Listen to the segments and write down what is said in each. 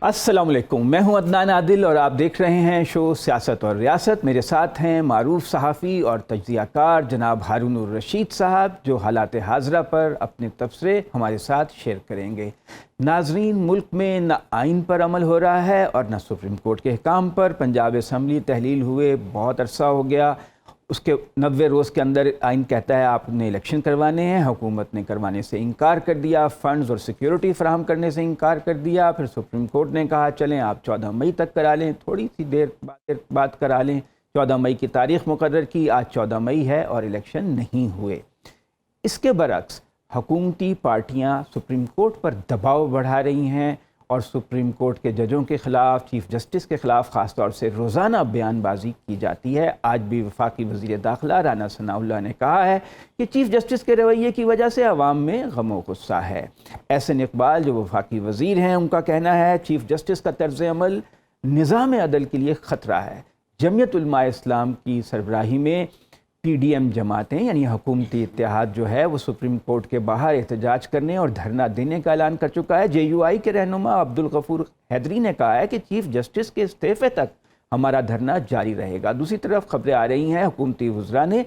السلام علیکم، میں ہوں عدنان عادل اور آپ دیکھ رہے ہیں شو سیاست اور ریاست۔ میرے ساتھ ہیں معروف صحافی اور تجزیہ کار جناب ہارون الرشید صاحب، جو حالات حاضرہ پر اپنے تبصرے ہمارے ساتھ شیئر کریں گے۔ ناظرین، ملک میں نہ آئین پر عمل ہو رہا ہے اور نہ سپریم کورٹ کے احکام پر۔ پنجاب اسمبلی تحلیل ہوئے بہت عرصہ ہو گیا، اس کے 90 روز کے اندر آئین کہتا ہے آپ نے الیکشن کروانے ہیں، حکومت نے کروانے سے انکار کر دیا، فنڈز اور سیکیورٹی فراہم کرنے سے انکار کر دیا۔ پھر سپریم کورٹ نے کہا چلیں آپ 14 مئی تک کرا لیں، تھوڑی سی دیر بعد کرا لیں، 14 مئی کی تاریخ مقرر کی، آج 14 مئی ہے اور الیکشن نہیں ہوئے۔ اس کے برعکس حکومتی پارٹیاں سپریم کورٹ پر دباؤ بڑھا رہی ہیں اور سپریم کورٹ کے ججوں کے خلاف، چیف جسٹس کے خلاف خاص طور سے روزانہ بیان بازی کی جاتی ہے۔ آج بھی وفاقی وزیر داخلہ رانا ثناءاللہ نے کہا ہے کہ چیف جسٹس کے رویے کی وجہ سے عوام میں غم و غصہ ہے۔ احسن اقبال جو وفاقی وزیر ہیں، ان کا کہنا ہے چیف جسٹس کا طرز عمل نظام عدل کے لیے خطرہ ہے۔ جمعیت علماء اسلام کی سربراہی میں پی ڈی ایم جماعتیں یعنی حکومتی اتحاد جو ہے وہ سپریم کورٹ کے باہر احتجاج کرنے اور دھرنا دینے کا اعلان کر چکا ہے۔ جے یو آئی کے رہنما عبدالغفور حیدری نے کہا ہے کہ چیف جسٹس کے استعفے تک ہمارا دھرنا جاری رہے گا۔ دوسری طرف خبریں آ رہی ہیں حکومتی وزراء نے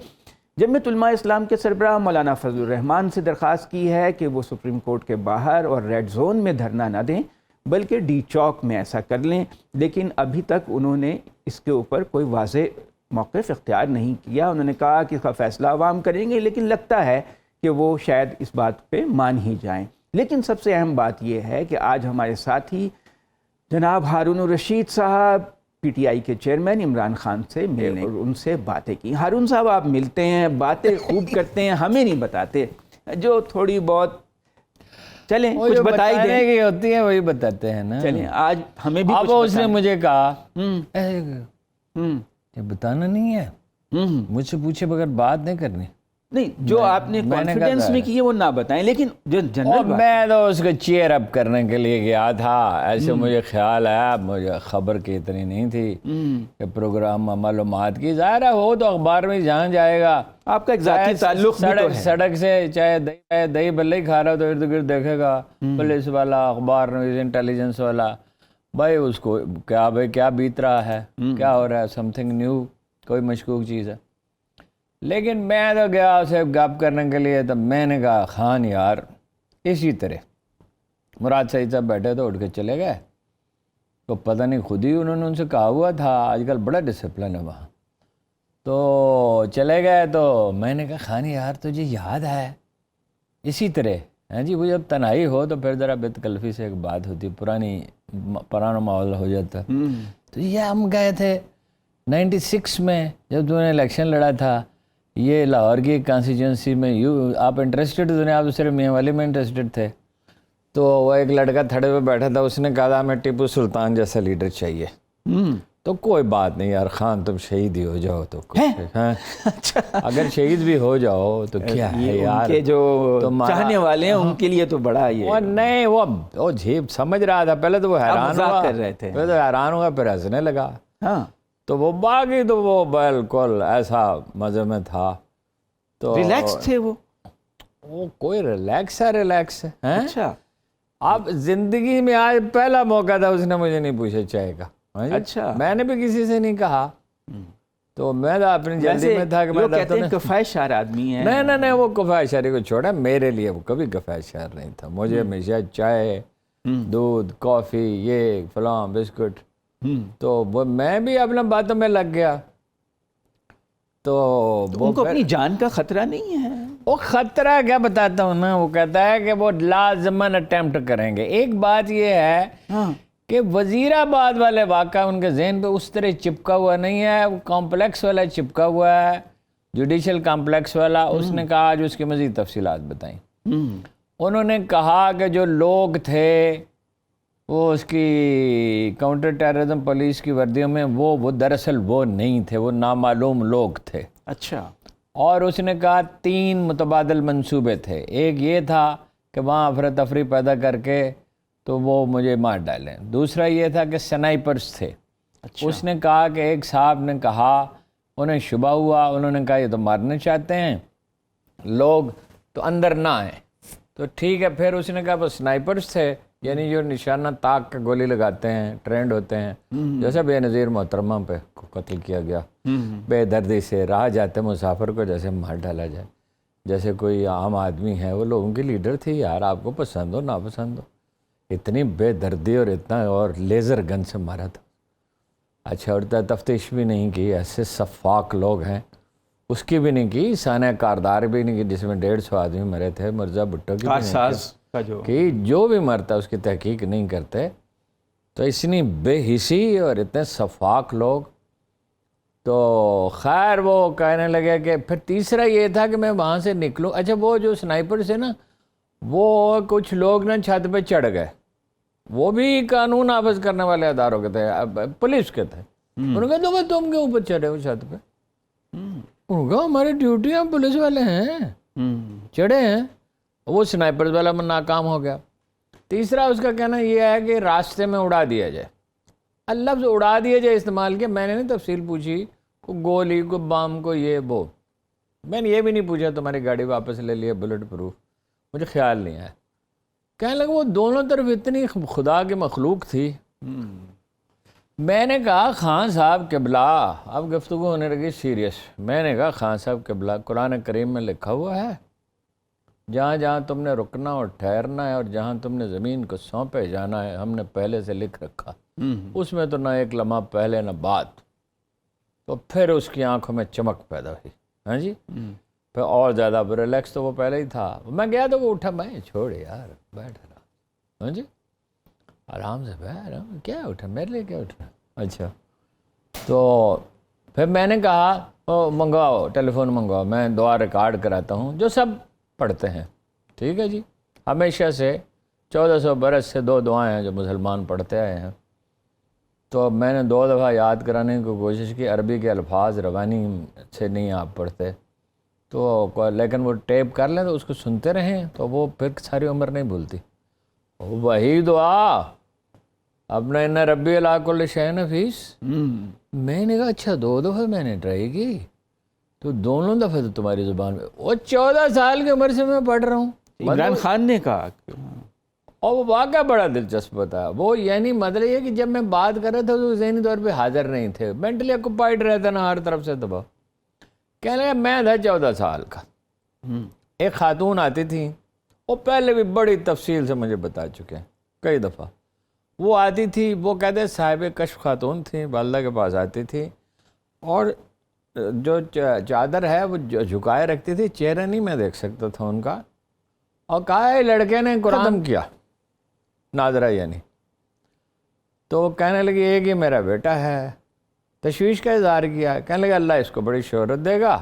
جمعیت علماء اسلام کے سربراہ مولانا فضل الرحمان سے درخواست کی ہے کہ وہ سپریم کورٹ کے باہر اور ریڈ زون میں دھرنا نہ دیں بلکہ ڈی چوک میں ایسا کر لیں، لیکن ابھی تک انہوں نے اس کے اوپر کوئی واضح موقف اختیار نہیں کیا۔ انہوں نے کہا کہ اس کا فیصلہ عوام کریں گے، لیکن لگتا ہے کہ وہ شاید اس بات پہ مان ہی جائیں۔ لیکن سب سے اہم بات یہ ہے کہ آج ہمارے ساتھی جناب ہارون الرشید صاحب پی ٹی آئی کے چیئرمین عمران خان سے ملنے اور ان سے باتیں کی۔ ہارون صاحب، آپ ملتے ہیں، باتیں خوب کرتے ہیں، ہمیں نہیں بتاتے، جو تھوڑی بہت چلیں کچھ بتائی دیں کی ہوتی ہے وہی بتاتے ہیں نا۔ چلیں آج ہمیں بھی اب اس نے مجھے کہا یہ بتانا نہیں ہے، مجھ سے پوچھے بغیر بات نہیں کرنی۔ نہیں، جو آپ نے کانفیڈنس میں کی ہے وہ نہ بتائیں، لیکن جو جنرل بات میں تو اس کو چیئر اپ کرنے کے لیے گیا تھا۔ ایسے مجھے خیال آیا، مجھے خبر کی اتنی نہیں تھی کہ پروگرام معلومات کی، ظاہر ہے وہ تو اخبار میں جہاں جائے گا۔ آپ کا ایک ذاتی تعلق بھی تو ہے، سڑک سے چاہے دہی بلے ہی کھا رہا ہو تو ارد گرد دیکھے گا پولیس والا، اخبار نیوز انٹیلیجنس والا، بھائی اس کو کیا بیت رہا ہے، کیا ہو رہا ہے، سم تھنگ نیو، کوئی مشکوک چیز ہے۔ لیکن میں تو گیا اسے گپ کرنے کے لیے، تو میں نے کہا خان یار اسی طرح مراد سعید صاحب بیٹھے تو اٹھ کے چلے گئے، تو پتہ نہیں خود ہی انہوں نے ان سے کہا ہوا تھا، آج کل بڑا ڈسپلن ہے وہاں، تو چلے گئے۔ تو میں نے کہا خان یار تجھے یاد ہے اسی طرح ہیں جی، وہ جب تنہائی ہو تو پھر ذرا بے تکلفی سے ایک بات ہوتی، پرانا ماحول ہو جاتا۔ تو یہ ہم گئے تھے 96 میں جب تم نے الیکشن لڑا تھا، یہ لاہور کی کانسٹیچوئنسی میں، آپ انٹرسٹڈ تو نہیں، آپ صرف میاں والی میں انٹرسٹڈ تھے۔ تو وہ ایک لڑکا تھڑے پہ بیٹھا تھا، اس نے کہا تھا ہمیں ٹیپو سلطان جیسا لیڈر چاہیے۔ تو کوئی بات نہیں یار خان، تم شہید ہی ہو جاؤ تو اگر شہید بھی ہو جاؤ تو کیا ہے یار، کے جو چاہنے والے ہیں ان کے لیے تو بڑا یہ نہیں، وہ جھیپ سمجھ رہا تھا، پہلے تو وہ حیران ہوا، کر رہے تھے، پہلے تو حیران ہوا پھر ہنسنے لگا۔ ہاں تو وہ باقی تو وہ بالکل ایسا مزے میں تھا، تو ریلیکس تھے وہ کوئی ریلیکس ہے۔ اچھا، آپ زندگی میں آج پہلا موقع تھا اس نے مجھے نہیں پوچھا چائے کا، اچھا، میں نے بھی کسی سے نہیں کہا، تو میں تو اپنی جلدی میں تھا کہ میں کہتے ہیں کفایت شار آدمی ہے۔ نہیں، وہ کفایت شاری کو چھوڑا، میرے لیے وہ کبھی کفایت شار نہیں تھا، مجھے ہمیشہ چائے، دودھ، کافی، یہ فلاں بسکٹ، تو وہ میں بھی اپنے باتوں میں لگ گیا۔ تو ان کو اپنی جان کا خطرہ نہیں ہے؟ وہ خطرہ کیا بتاتا ہوں نا، وہ کہتا ہے کہ وہ لازماً اٹیمپٹ کریں گے۔ ایک بات یہ ہے کہ وزیر آباد والے واقعہ ان کے ذہن پہ اس طرح چپکا ہوا نہیں ہے، وہ کمپلیکس والا چپکا ہوا ہے، جوڈیشل کمپلیکس والا۔ اس نے کہا آج اس کی مزید تفصیلات بتائیں۔ انہوں نے کہا کہ جو لوگ تھے وہ اس کی کاؤنٹر ٹیررزم پولیس کی وردیوں میں، وہ دراصل وہ نہیں تھے، وہ نامعلوم لوگ تھے۔ اچھا، اور اس نے کہا 3 متبادل منصوبے تھے، ایک یہ تھا کہ وہاں افراتفری پیدا کر کے تو وہ مجھے مار ڈالیں، دوسرا یہ تھا کہ سنائپرز تھے۔ اس نے کہا کہ ایک صاحب نے کہا، انہیں شبہ ہوا، انہوں نے کہا یہ تو مارنا چاہتے ہیں لوگ، تو اندر نہ آئیں، تو ٹھیک ہے۔ پھر اس نے کہا وہ سنائپرز تھے، یعنی جو نشانہ طاق کا گولی لگاتے ہیں، ٹرینڈ ہوتے ہیں، جیسے بے نظیر محترمہ پہ قتل کیا گیا، بے دردی سے راہ جاتے مسافر کو جیسے مار ڈالا جائے، جیسے کوئی عام آدمی ہے، وہ لوگوں کی لیڈر تھی یار، آپ کو پسند ہو ناپسند ہو، اتنی بے دردی اور اتنا، اور لیزر گن سے مارا تھا۔ اچھا، اور تفتیش بھی نہیں کی، ایسے صفاق لوگ ہیں، اس کی بھی نہیں کی، سانحہ کاردار بھی نہیں کی، جس میں 150 آدمی مرے تھے، مرزا بھٹو کی بھی نہیں کارساز کا کہ جو بھی مرتا اس کی تحقیق نہیں کرتے۔ تو اتنی بے حسی اور اتنے صفاق لوگ، تو خیر وہ کہنے لگے کہ پھر تیسرا یہ تھا کہ میں وہاں سے نکلوں۔ اچھا، وہ جو سنائپر سے نا، وہ کچھ لوگ نا چھت پہ چڑھ گئے، وہ بھی قانون نافذ کرنے والے اداروں کے تھے، پولیس کے تھے۔ انہوں نے کہا تم کے اوپر چڑھے ہو چھت پہ؟ انہوں نے کہا ہماری ڈیوٹی ہم پولیس والے ہیں، چڑھے ہیں۔ وہ سنائپر والا میں ناکام ہو گیا۔ تیسرا اس کا کہنا یہ ہے کہ راستے میں اڑا دیا جائے۔ لفظ اڑا دیا جائے استعمال کیا، میں نے نہیں تفصیل پوچھی، کوئی گولی کو بام کو یہ وہ، میں نے یہ بھی نہیں پوچھا تمہاری گاڑی واپس لے لیے بلٹ پروف، مجھے خیال نہیں آیا۔ کہنے لگا وہ دونوں طرف اتنی خدا کی مخلوق تھی۔ میں نے کہا خان صاحب قبلہ، اب گفتگو ہونے لگی سیریس۔ میں نے کہا خان صاحب قبلہ، قرآن کریم میں لکھا ہوا ہے جہاں جہاں تم نے رکنا اور ٹھہرنا ہے اور جہاں تم نے زمین کو سونپے جانا ہے، ہم نے پہلے سے لکھ رکھا، اس میں تو نہ ایک لمحہ پہلے نہ بعد۔ تو پھر اس کی آنکھوں میں چمک پیدا ہوئی، ہاں جی، پھر اور زیادہ ریلیکس تو وہ پہلے ہی تھا۔ میں گیا تو وہ اٹھا، میں چھوڑ یار بیٹھ رہا، ہاں جی آرام سے بیٹھ، کیا اٹھا میرے لیے کیا اٹھنا۔ اچھا، تو پھر میں نے کہا منگواؤ ٹیلی فون منگواؤ، میں دعا ریکارڈ کراتا ہوں جو سب پڑھتے ہیں، ٹھیک ہے جی، ہمیشہ سے 1400 برس سے 2 دعائیں ہیں جو مسلمان پڑھتے آئے ہیں۔ تو میں نے 2 دفعہ یاد کرانے کی کوشش کی، عربی کے الفاظ روانی سے نہیں آپ پڑھتے تو، لیکن وہ ٹیپ کر لیں تو اس کو سنتے رہیں تو وہ پھر ساری عمر نہیں بھولتی۔ وہی دعا اپنا ان ربی علی کل شیء حفیظ، میں نے کہا اچھا 2 دفعہ میں نے ٹرائی کی تو دونوں دفعہ تو تمہاری زبان میں، وہ 14 سال کی عمر سے میں پڑھ رہا ہوں۔ عمران خان نے کہا، اور وہ واقعہ بڑا دلچسپ تھا، وہ یعنی مطلب یہ کہ جب میں بات کر رہا تھا تو ذہنی طور پہ حاضر نہیں تھے، مینٹلی آکوپائڈ رہتا نا ہر طرف سے دبا۔ کہنے لگا میں تھا 14 سال کا، ایک خاتون آتی تھی، وہ پہلے بھی بڑی تفصیل سے مجھے بتا چکے ہیں کئی دفعہ۔ وہ آتی تھی، وہ کہتے صاحب کشف خاتون تھیں، والدہ کے پاس آتی تھی، اور جو چادر ہے وہ جھکائے رکھتی تھی، چہرہ نہیں میں دیکھ سکتا تھا ان کا، اور کہا ہے لڑکے نے قرآن کیا ناظرہ یعنی، تو کہنے لگی ایک یہ میرا بیٹا ہے، تشویش کا اظہار کیا، کہنے لگا اللہ اس کو بڑی شہرت دے گا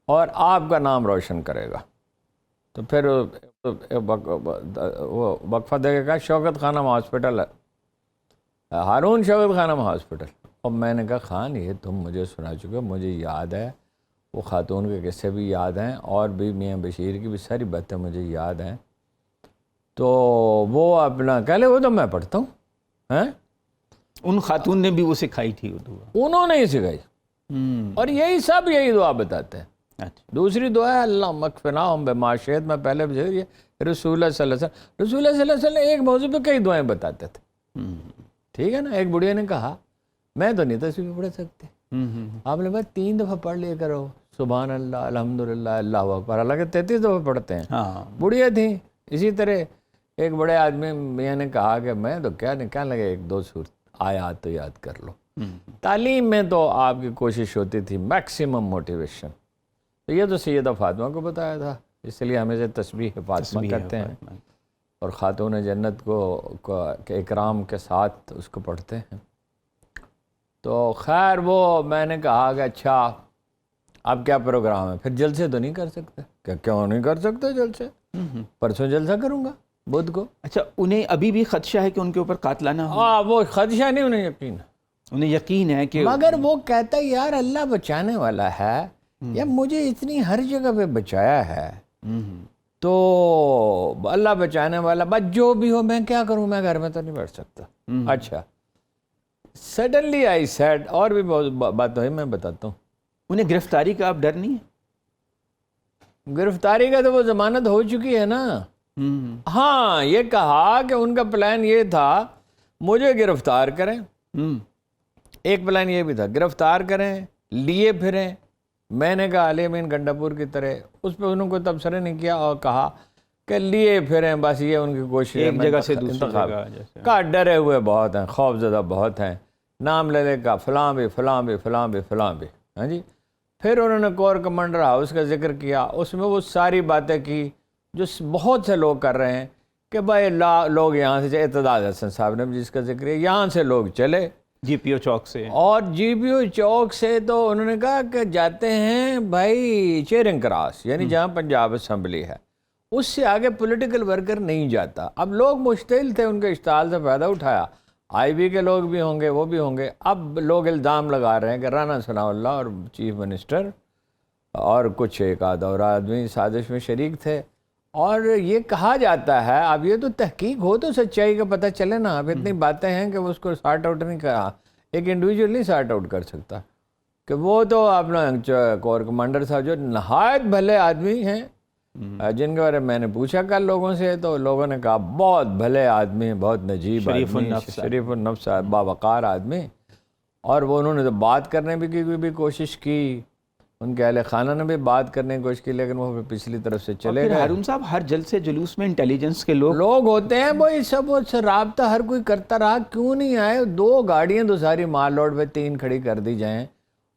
اور آپ کا نام روشن کرے گا۔ تو پھر وہ وقفہ دے کے کہا شوکت خانم ہاسپٹل ہے، ہارون شوکت خانم ہاسپٹل۔ اور میں نے کہا خان یہ تم مجھے سنا چکے، مجھے یاد ہے، وہ خاتون کے قصے بھی یاد ہیں اور بھی میاں بشیر کی بھی ساری باتیں مجھے یاد ہیں۔ تو وہ اپنا کہہ لے وہ تو میں پڑھتا ہوں، ہیں ان خاتون نے بھی وہ سکھائی تھی وہ دعا، انہوں نے ہی سکھائی، اور یہی سب یہی دعا بتاتے ہیں۔ دوسری دعا ہے اللہ مکفناہم بما شئت، میں پہلے بھی یہ رسول اللہ صلی اللہ علیہ وسلم، رسول اللہ صلی اللہ علیہ وسلم ایک موضوع پہ کئی دعائیں بتاتے تھے، ٹھیک ہے نا۔ ایک بڑھیا نے کہا میں تو نہیں تصویر پڑھ سکتے، آپ نے بس 3 دفعہ پڑھ لیا کرو، سبحان اللہ الحمدللہ اللہ اکبر، حالانکہ 33 دفعہ پڑھتے ہیں، بڑھیا تھیں۔ اسی طرح ایک بڑے آدمی میں نے کہا کہ میں تو کیا نہیں، کہنے لگے 1-2 سورت آیات تو یاد کر لو۔ تعلیم میں تو آپ کی کوشش ہوتی تھی میکسیمم موٹیویشن، تو یہ تو سیدہ فاطمہ کو بتایا تھا، اس لیے ہمیں سے تسبیح فاطمہ کرتے ہیں، اور خاتون جنت کو کے اکرام کے ساتھ اس کو پڑھتے ہیں۔ تو خیر وہ میں نے کہا کہ اچھا اب کیا پروگرام ہے، پھر جلسے تو نہیں کر سکتے، کیوں نہیں کر سکتے جلسے، پرسوں جلسہ کروں گا بدھ کو۔ اچھا انہیں ابھی بھی خدشہ ہے کہ ان کے اوپر قاتلانہ ہو؟ ہاں وہ خدشہ نہیں، انہیں یقین ہے، انہیں یقین ہے کہ، مگر وہ کہتا ہے یار اللہ بچانے والا ہے، یا مجھے اتنی ہر جگہ پہ بچایا ہے، تو اللہ بچانے والا، بس جو بھی ہو میں کیا کروں، میں گھر میں تو نہیں بیٹھ سکتا۔ اچھا سڈنلی آئی سیڈ، اور بھی بات ہے میں بتاتا ہوں۔ انہیں گرفتاری کا اب ڈر نہیں ہے؟ گرفتاری کا تو وہ ضمانت ہو چکی ہے نا، ہاں یہ کہا کہ ان کا پلان یہ تھا مجھے گرفتار کریں، ایک پلان یہ بھی تھا گرفتار کریں، لیے پھریں۔ میں نے کہا علی امین گنڈا پور کی طرح، اس پہ انہوں کو تبصرہ نہیں کیا اور کہا کہ لیے پھریں، بس یہ ان کی کوشش ہے ایک جگہ سے دوسری جگہ کا ڈرے ہوئے بہت ہیں، خوف زدہ بہت ہیں، نام لے لے کا فلاں بھی فلاں بھی فلاں بھی فلاں بھی، ہاں جی۔ پھر انہوں نے کور کمانڈر ہاؤس کا ذکر کیا، اس میں وہ ساری باتیں کی جو بہت سے لوگ کر رہے ہیں کہ بھائی لوگ یہاں سے اعتداد حسن صاحب نے جس کا ذکر ہے، یہاں سے لوگ چلے جی پی او چوک سے، اور جی پی او چوک سے تو انہوں نے کہا کہ جاتے ہیں بھائی چیرنگ کراس، یعنی جہاں پنجاب اسمبلی ہے، اس سے آگے پولیٹیکل ورکر نہیں جاتا۔ اب لوگ مشتعل تھے، ان کے اشتعال سے فائدہ اٹھایا، آئی بی کے لوگ بھی ہوں گے، وہ بھی ہوں گے۔ اب لوگ الزام لگا رہے ہیں کہ رانا ثناء اللہ اور چیف منسٹر اور کچھ ایک آدھ اور آدمی سازش میں شریک تھے، اور یہ کہا جاتا ہے، اب یہ تو تحقیق ہو تو سچائی کا پتہ چلے نا۔ اب اتنی باتیں ہیں کہ اس کو سارٹ آؤٹ نہیں کرا، ایک انڈیویجول نہیں سارٹ آؤٹ کر سکتا، کہ وہ تو اپنا کور کمانڈر صاحب جو نہایت بھلے آدمی ہیں، جن کے بارے میں نے پوچھا کل لوگوں سے، تو لوگوں نے کہا بہت بھلے آدمی، بہت نجیب آدمی، شریف النفس باوقار آدمی، اور وہ انہوں نے تو بات کرنے کی بھی کوشش کی، ان کے اہل خانہ نے بھی بات کرنے کی کوشش کی، لیکن وہ پچھلی طرف سے چلے گئے۔ ہارون صاحب ہر جلسے جلوس میں انٹیلیجنس کے لوگ ہوتے ہیں، وہ سب رابطہ ہر کوئی کرتا رہا، کیوں نہیں آئے؟ 2 گاڑیاں تو ساری مال روڈ پہ 3 کھڑی کر دی جائیں،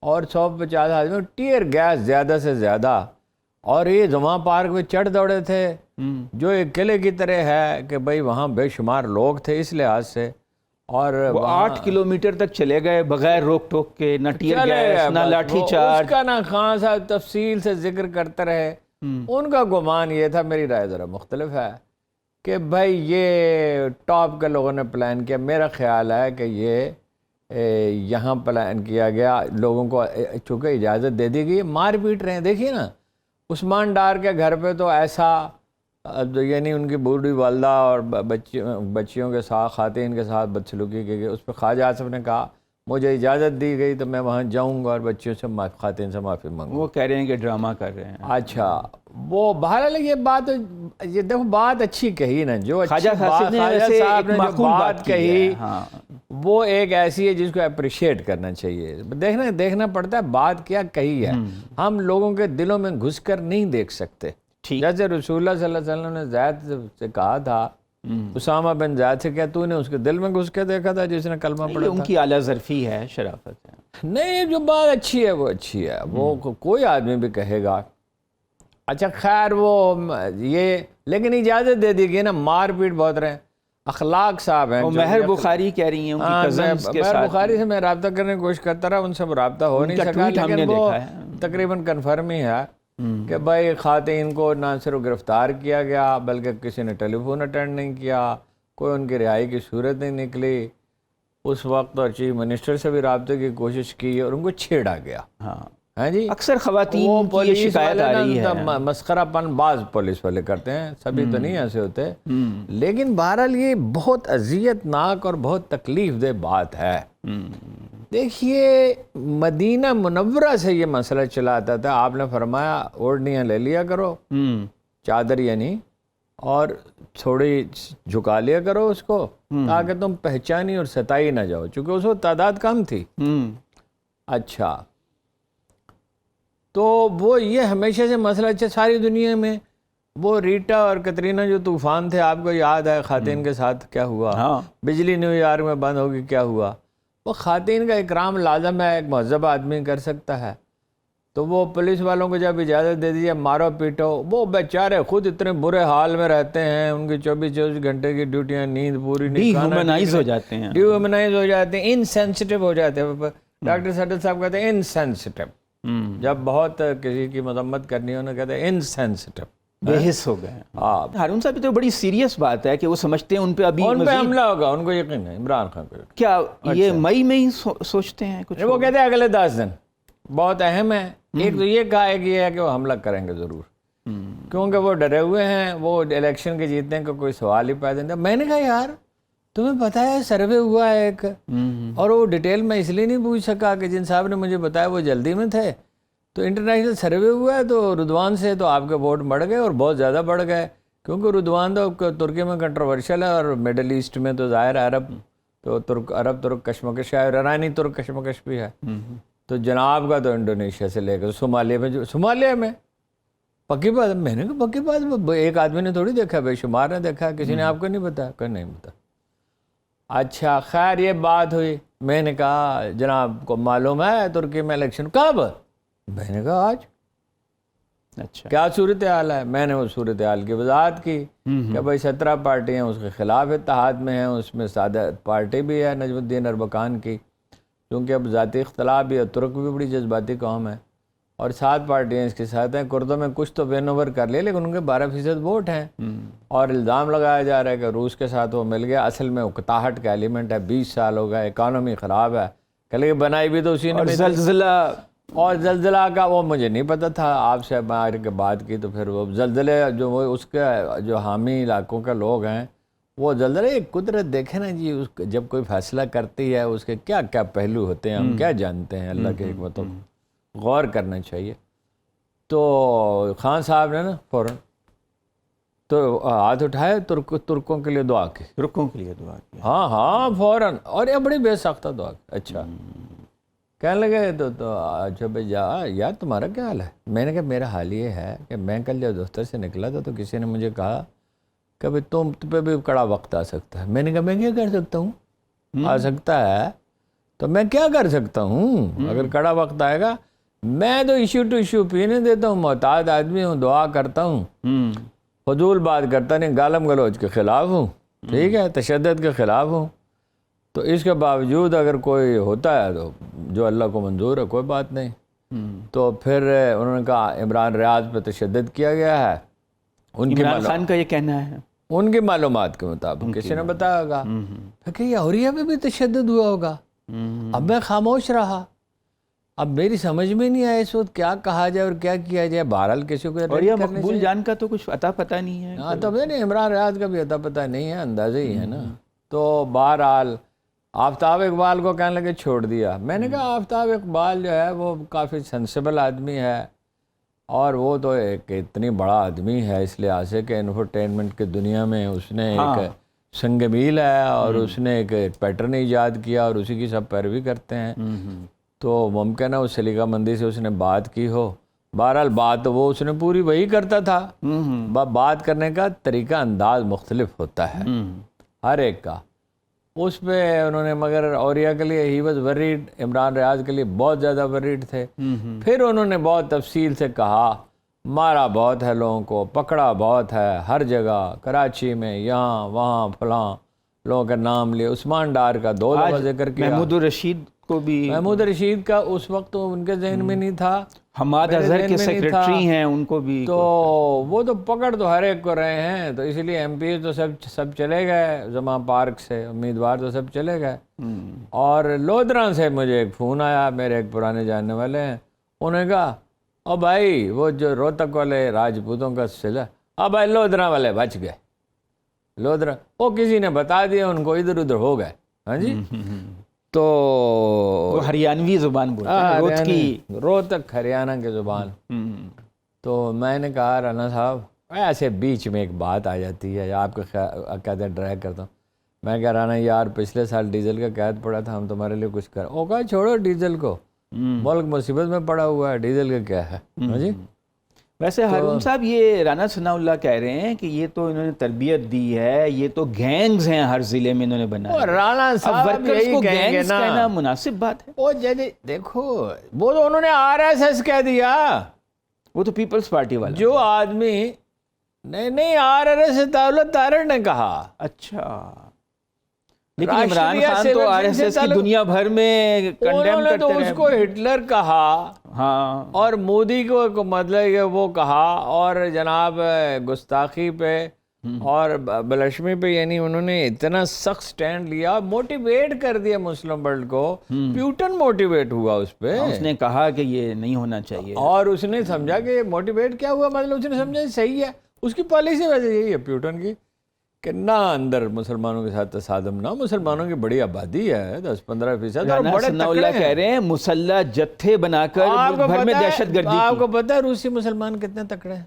اور 150 آدمی ٹیئر گیس زیادہ سے زیادہ، اور یہ زمان پارک میں چڑھ دوڑے تھے جو ایک قلعے کی طرح ہے کہ بھئی وہاں بے شمار لوگ تھے اس لحاظ سے، اور وہ 8 کلومیٹر تک چلے گئے بغیر روک ٹوک کے، نہ ٹیئر گیس نہ لاٹھی چارج، اس کا نہ خان صاحب تفصیل سے ذکر کرتے رہے۔ ان کا گمان یہ تھا، میری رائے ذرا مختلف ہے، کہ بھائی یہ ٹاپ کے لوگوں نے پلان کیا۔ میرا خیال ہے کہ یہ یہاں پلان کیا گیا، لوگوں کو چونکہ اجازت دے دی گئی، مار پیٹ رہے ہیں۔ دیکھیے نا عثمان ڈار کے گھر پہ تو ایسا، یعنی ان کی بوڑھی والدہ اور بچیوں کے ساتھ، خواتین کے ساتھ بدسلوکی کی گئی، اس پہ خواجہ آصف نے کہا مجھے اجازت دی گئی تو میں وہاں جاؤں گا اور بچیوں سے خواتین سے معافی مانگوں۔ وہ کہہ رہے ہیں کہ ڈرامہ کر رہے ہیں۔ اچھا، وہ بہرحال یہ بات، یہ دیکھو بات اچھی کہی نا، جو خواجہ صاحب نے جو بات کہی وہ ایک ایسی ہے جس کو اپریشیٹ کرنا چاہیے۔ دیکھنا پڑتا ہے بات کیا کہی ہے، ہم لوگوں کے دلوں میں گھس کر نہیں دیکھ سکتے۔ جیسے رسول اللہ صلی اللہ علیہ وسلم نے زید سے کہا تھا، اسامہ بن زید سے، کیا تو نے اس کے دل میں گھس کے دیکھا تھا جس نے کلمہ پڑھا تھا؟ ان کی اعلیٰ ظرفی ہے، شرافت ہے۔ نہیں، جو بات اچھی ہے وہ اچھی ہے، وہ کوئی آدمی بھی کہے گا۔ اچھا خیر، وہ یہ لیکن اجازت دے دی گئی نا، مار پیٹ بہت رہے ہیں۔ اخلاق صاحب ہیں، مہر بخاری کہہ رہی ہیں ان کی کزنز کے ساتھ، مہر بخاری سے میں رابطہ کرنے کی کوشش کرتا رہا، ان سے رابطہ ہو نہیں سکا، لیکن وہ تقریباً کنفرم ہی ہے کہ بھائی خواتین کو نہ صرف گرفتار کیا گیا بلکہ کسی نے ٹیلی فون اٹینڈ نہیں کیا، کوئی ان کی رہائی کی صورت نہیں نکلی۔ اس وقت اور چیف منسٹر سے بھی رابطے کی کوشش کی اور ان کو چھیڑا گیا۔ ہاں جی، اکثر خواتین کی یہ شکایت آ رہی ہے، مسخرہ پن بعض پولیس والے کرتے ہیں، سبھی تو نہیں ایسے ہوتے، لیکن بہرحال یہ بہت اذیت ناک اور بہت تکلیف دہ بات ہے۔ دیکھیے مدینہ منورہ سے یہ مسئلہ چلا آتا تھا، آپ نے فرمایا اوڑھنیاں لے لیا کرو، چادر یعنی، اور تھوڑی جھکا لیا کرو اس کو تاکہ تم پہچانی اور ستائی نہ جاؤ، چونکہ اس وقت تعداد کم تھی۔ اچھا، تو وہ یہ ہمیشہ سے مسئلہ، اچھا ساری دنیا میں وہ ریٹا اور کترینہ جو طوفان تھے، آپ کو یاد ہے خواتین کے ساتھ کیا ہوا، بجلی نیو یارک میں بند ہوگی کیا ہوا، وہ خواتین کا اکرام لازم ہے، ایک مہذب آدمی کر سکتا ہے۔ تو وہ پولیس والوں کو جب اجازت دے دیجیے مارو پیٹو، وہ بیچارے خود اتنے برے حال میں رہتے ہیں، ان کی 24 گھنٹے کی ڈیوٹیاں، نیند پوری نہیں، ڈیہیومنائز ہو جاتے ہیں، ڈیہیومنائز ہو جاتے ہیں، انسینسٹیو ہو جاتے ہیں۔ ڈاکٹر سٹل صاحب کہتے ہیں انسینسٹیو، جب بہت کسی کی مذمت کرنی ہے انہیں کہتے ہیں انسینسٹیو، بے حس ہو گئے۔ ہارون صاحب یہ تو بڑی سیریس بات ہے کہ وہ سمجھتے ہیں ان پہ ابھی حملہ ہوگا، ان کو یقین ہے عمران خان کو۔ کیا یہ مئی میں ہی سوچتے ہیں کچھ؟ وہ کہتے ہیں اگلے 10 دن بہت اہم ہے۔ ایک تو یہ کہا ہے کہ یہ ہے کہ وہ حملہ کریں گے ضرور، کیونکہ وہ ڈرے ہوئے ہیں، وہ الیکشن کے جیتنے کا کوئی سوال ہی پیدا نہیں۔ میں نے کہا یار تمہیں پتہ ہے سروے ہوا ہے ایک، اور وہ ڈیٹیل میں اس لیے نہیں پوچھ سکا کہ جن صاحب نے مجھے بتایا وہ جلدی میں تھے، تو انٹرنیشنل سروے ہوا ہے تو رضوان سے تو آپ کے ووٹ بڑھ گئے اور بہت زیادہ بڑھ گئے، کیونکہ رضوان تو ترکی میں کنٹروورشل ہے، اور مڈل ایسٹ میں تو ظاہر عرب تو عرب ترک کشمکش ہے، اور ایرانی ترک کشمکش بھی ہے. تو جناب کا تو انڈونیشیا سے لے کر صومالیہ میں پکی بات. میں نے کہا پکی بات ایک آدمی نے تھوڑی دیکھا، بے شمار نے دیکھا. کسی نے آپ کو نہیں بتایا؟ کہ نہیں بتا. اچھا خیر یہ بات ہوئی. میں نے کہا جناب کو معلوم ہے ترکی میں الیکشن کب؟ میں نے کہا آج. اچھا کیا صورتحال ہے؟ میں نے وہ صورتحال کی وضاحت کی کہ بھائی 17 پارٹیاں اس کے خلاف اتحاد میں ہیں، اس میں سعادت پارٹی بھی ہے نجم الدین اربکان کی، کیونکہ اب ذاتی اختلاف بھی ہے. ترک بھی بڑی جذباتی قوم ہے، اور 7 پارٹیاں اس کے ساتھ ہیں. کردوں میں کچھ تو ون اوور کر لیے، لیکن ان کے 12% ووٹ ہیں. اور الزام لگایا جا رہا ہے کہ روس کے ساتھ وہ مل گیا. اصل میں اکتاہٹ کا ایلیمنٹ ہے. 20 سال ہو گئے، اکانومی خراب ہے. کہ بنائی بھی تو اسی نے. اور زلزلہ کا وہ مجھے نہیں پتہ تھا. آپ سے آ کے بات کی تو پھر وہ زلزلے جو وہ اس کے جو حامی علاقوں کے لوگ ہیں، وہ زلزلے ایک قدرت دیکھیں نا جی، جب کوئی فیصلہ کرتی ہے اس کے کیا کیا پہلو ہوتے ہیں، ہم کیا جانتے ہیں. اللہ کے حکمتوں غور کرنا چاہیے. تو خان صاحب نے نا فوراً تو ہاتھ اٹھائے، ترکوں کے لیے دعا کی. ترکوں کے لیے دعا کی. ہاں فوراً. اور یہ بڑی بے ساختہ دعا کی. اچھا کہنے لگے تو اچھا بھائی یار تمہارا کیا حال ہے؟ میں نے کہا میرا حال یہ ہے کہ میں کل جب دفتر سے نکلا تھا تو کسی نے مجھے کہا کہ بھائی تم پہ بھی کڑا وقت آ سکتا ہے. میں نے کہا میں کیا کر سکتا ہوں؟ آ سکتا ہے تو میں کیا کر سکتا ہوں؟ اگر کڑا وقت آئے گا میں تو ایشو ٹو ایشو پینے دیتا ہوں، محتاط آدمی ہوں، دعا کرتا ہوں، فضول بات کرتا نہیں، گالم گلوچ کے خلاف ہوں، ٹھیک ہے، تشدد کے خلاف ہوں. تو اس کے باوجود اگر کوئی ہوتا ہے تو جو اللہ کو منظور ہے کوئی بات نہیں. تو پھر انہوں نے کہا عمران ریاض پہ تشدد کیا گیا ہے. عمران خان کا یہ کہنا ہے ان کی معلومات کے مطابق، کسی نے بتایا ہوگا کہ یہودیہ پہ بھی تشدد ہوا ہوگا. اب میں خاموش رہا. اب میری سمجھ میں نہیں آیا اس وقت کیا کہا جائے اور کیا کیا جائے. بہرحال کسی کو اور یہ مقبول جان کا تو کچھ عطا پتہ نہیں ہے. ہاں تو نہیں، عمران ریاض کا بھی عطا پتہ نہیں ہے، اندازہ ہی ہے نا. تو بہرحال آفتاب اقبال کو کہنے لگے چھوڑ دیا. میں نے کہا آفتاب اقبال جو ہے وہ کافی سینسیبل آدمی ہے، اور وہ تو ایک اتنی بڑا آدمی ہے اس لحاظ سے کہ انفرٹینمنٹ کی دنیا میں اس نے ایک سنگ میل ہے، اور اس نے ایک پیٹرن ایجاد کیا اور اسی کی سب پیروی کرتے ہیں. تو ممکن ہے اس سلیقہ مندی سے اس نے بات کی ہو. بہرحال بات وہ اس نے پوری وہی کرتا تھا. بات کرنے کا طریقہ انداز مختلف ہوتا ہے ہر ایک کا. اس پہ انہوں نے مگر اوریا کے لیے ہی واز ورریڈ، عمران ریاض کے لیے بہت زیادہ ورریڈ تھے. پھر انہوں نے بہت تفصیل سے کہا مارا بہت ہے لوگوں کو، پکڑا بہت ہے ہر جگہ، کراچی میں، یہاں وہاں فلاں لوگوں کا نام لیا. عثمان ڈار کا 2 دفعہ ذکر کیا. محمود الرشید کو بھی، محمود رشید کا اس وقت تو ان کے ذہن میں نہیں تھا. حماد اظہر کے سیکریٹری ہیں، ان کو بھی. تو وہ تو پکڑ تو ہر ایک کو رہے ہیں، تو اس لیے ایم پی تو سب چلے گئے. زمان پارک سے امیدوار تو سب چلے گئے. اور لودھراں سے مجھے ایک فون آیا، میرے ایک پرانے جاننے والے ہیں. انہوں نے کہا او بھائی وہ جو روہتک والے راجپوتوں کا سلسلہ، اب بھائی لودھراں والے بچ گئے. لودھراں وہ کسی نے بتا دیا ان کو، ادھر ادھر ہو گئے. ہاں جی. تو ہریانوی زبان بولتے، روہتک ہریانہ کی زبان. تو میں نے کہا رانا صاحب ایسے بیچ میں ایک بات آ جاتی ہے، آپ کو کہتے ہیں ڈرائیو کرتا ہوں. میں کہہ رانا یار پچھلے سال ڈیزل کا قید پڑا تھا، ہم تمہارے لیے کچھ وہ کہا چھوڑو ڈیزل کو، ملک مصیبت میں پڑا ہوا ہے، ڈیزل کا کیا ہے. جی ویسے ہارون صاحب یہ رانا ثناء اللہ کہہ رہے ہیں کہ یہ تو انہوں نے تربیت دی ہے، یہ تو گینگز ہیں ہر ضلع میں انہوں نے بنایا. رانا صاحب ورکرز کو گینگز کہنا مناسب بات ہے؟ وہ دیکھو وہ تو انہوں نے RSS کہہ دیا. وہ تو پیپلز پارٹی والا جو آدمی نہیں RSS سے تعلق تارڑ نے کہا. اچھا لیکن عمران خان تو RSS کی دنیا بھر میں کنڈیم کرتے رہے. تو اس کو ہٹلر کہا، ہاں، اور مودی کو مطلب وہ کہا، اور جناب گستاخی پہ اور بلشمی پہ یعنی انہوں نے اتنا سخت سٹینڈ لیا، موٹیویٹ کر دیا مسلم ورلڈ کو. پیوٹن موٹیویٹ ہوا اس پہ. اس نے کہا کہ یہ نہیں ہونا چاہیے، اور اس نے سمجھا کہ موٹیویٹ کیا ہوا، مطلب اس نے سمجھا صحیح ہے. اس کی پالیسی ویسے یہی ہے پیوٹن کی کہ نہ اندر مسلمانوں کے ساتھ تصادم، نہ مسلمانوں کی بڑی آبادی ہے 10-15%. رانا ثناء اللہ کہہ رہے ہیں مسلح جتھے بنا کر ملک بھر میں دہشت گردی. آپ کو پتہ ہے روسی مسلمان کتنے تکڑے ہیں؟